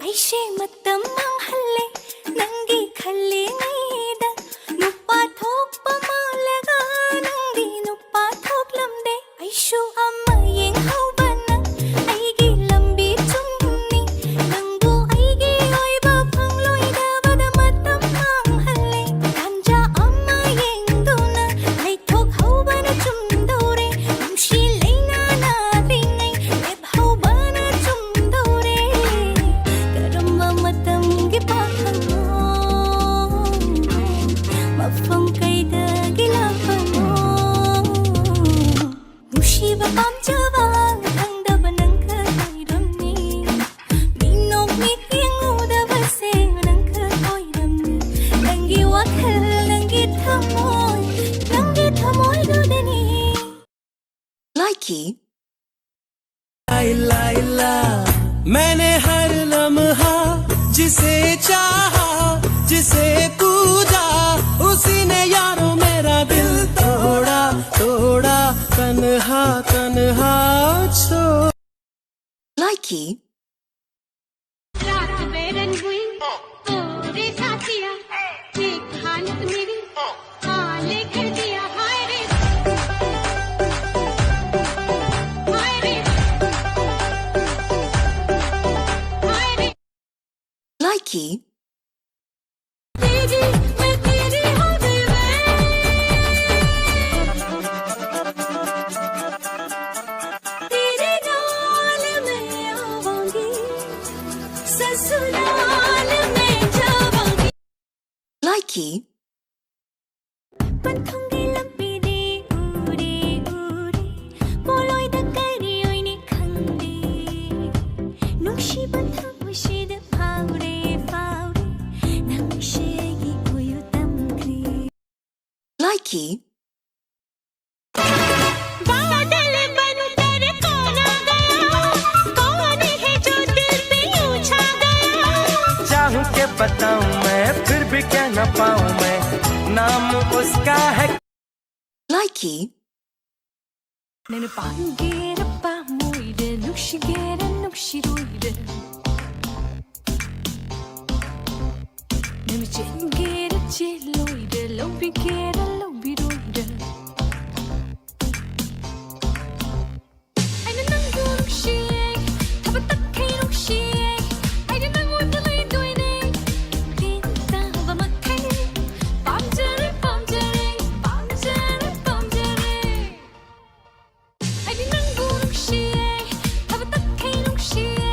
ಐಶೆ ಮತ್ತಮ್ಮಂಹಲ್ಲೆ ನಂಗೆ ಖಲ್ಲೆ ನೀದ ನುಪ್ಪ ಥೋಪ್ಪ ಮಾಲಗ ನಂಗೆ ನುಪ್ಪ ಥೋಕ್ಲಂದೆ ಐಶು ಅಮ್ಮ ಏನ್ ಹೌಬನ್ನ ಐಗೆ ಲಂಬಿ ಚುಮ್ಮಿ ನಂಗು ಐಗೆ ಒಯ್ಬ ಫಂಗ್ಲೊಯ್ದ ಬದ ಮತ್ತಮ್ಮಂಹಲ್ಲೆ ಕಂಜ ಅಮ್ಮ ಎಂದುನ ಲೈ ಥೋಕ್ ಹೌಬನ ಚುಮ್ದೋರೆ ನಂಶಿ ಲೈನಾ ನಾದಿನೈ ಎಬ್ ಹೌಬನ ಚುಮ್ದೋರೆ ಕರಮ್ಮ ಮತ್ತಂಗೆ ಪಾಕನೋ ಮಫಂ ಕೈದ ಗಿಲಾಫನೋ ನುಶಿಬ ಪಾಮ್ಜವ ಹಂದಬ ನಂಕ ಕೊಯ್ರಮ್ನಿ ಮಿನ್ನೋಕ್ ಮಿಕ್ಕಿಂಗೂದವಸೆ ನಂಕ ಕೊಯ್ರಮ್ನಿ ನಂಗೆ ವಾಖಲ್ ನಂಗೆ ಥಮೋಯ್ ದುದನಿ Likey. इला इला मैंने हर लम्हा जिसे चाहा जिसे पूजा उसी ने यारों मेरा दिल तोड़ा तोड़ा तन्हा तन्हा छोड़ Likey. रात बेरन हुई तोरे साथिया एक हालत मेरी हाले कर दिया हाय रे हाय रे हाय रे Likey. तेरी मैं तेरी हो गई तेरे नाल मैं आवांगी ससुराल में जावांगी Likey. ಪಂಥಂಗೆ ಲಂಬಿದೆ ಊರೇ ಊರೇ ಪೋಲೊಯ್ದ ಕರಿಯೊಯ್ನಿ ಖಂದೆ ನುಕ್ಷಿ ಬಂಥ ಮುಷಿದ ಫಾವ್ರೆ ಫಾವ್ರೆ ನಕ್ಷೆಗಿ ಉಯು ತಮ್ಕ್ರೆ Likey. बादल बनकर कौन आ गया कौन है जो दिल पे यूं छा गया चाहूं के बताऊं मैं फिर भी कह न पाऊं मैं नाम उसका है Likey. ನೆನಪಾಂಗೇರಪ್ಪ ಮೂಯ್ದೆ ನುಕ್ಷಿಗೇರ ನುಕ್ಷಿರೋಯ್ದೆ ನೆನ ಚೆಂಗೇರ ಚೆಲ್ಲೋಯ್ದೆ ಲವ್ಬಿಗೇರ ಲವ್ಬಿರೋಯ್ದೆ ಐನ ನಂಗು ನುಕ್ಷಿಯೇ ಥಬತಕ್ಕೈ ನುಕ್ಷಿಯೇ ಐನ ನಂಗು ತಲೈದೊಯ್ದೆ ತಿಂತಾವ ಮಕ್ಕೈ ಪಾಂಜರೆ ಪಾಂಜರೆ ಪಾಂಜರೆ ಪಾಂಜರೆ ಐನ ನಂಗು ನುಕ್ಷಿಯೇ ಥಬತಕ್ಕೈ ನುಕ್ಷಿಯೇ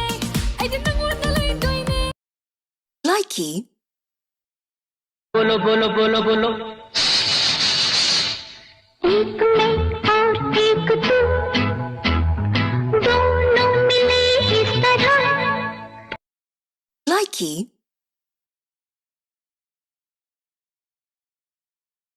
ಐನ ನಂಗು ತಲೈದೊಯ್ದೆ Likey. बोलो बोलो बोलो बोलो एक मैं और एक तू दोनों मिले इस तरह Likey.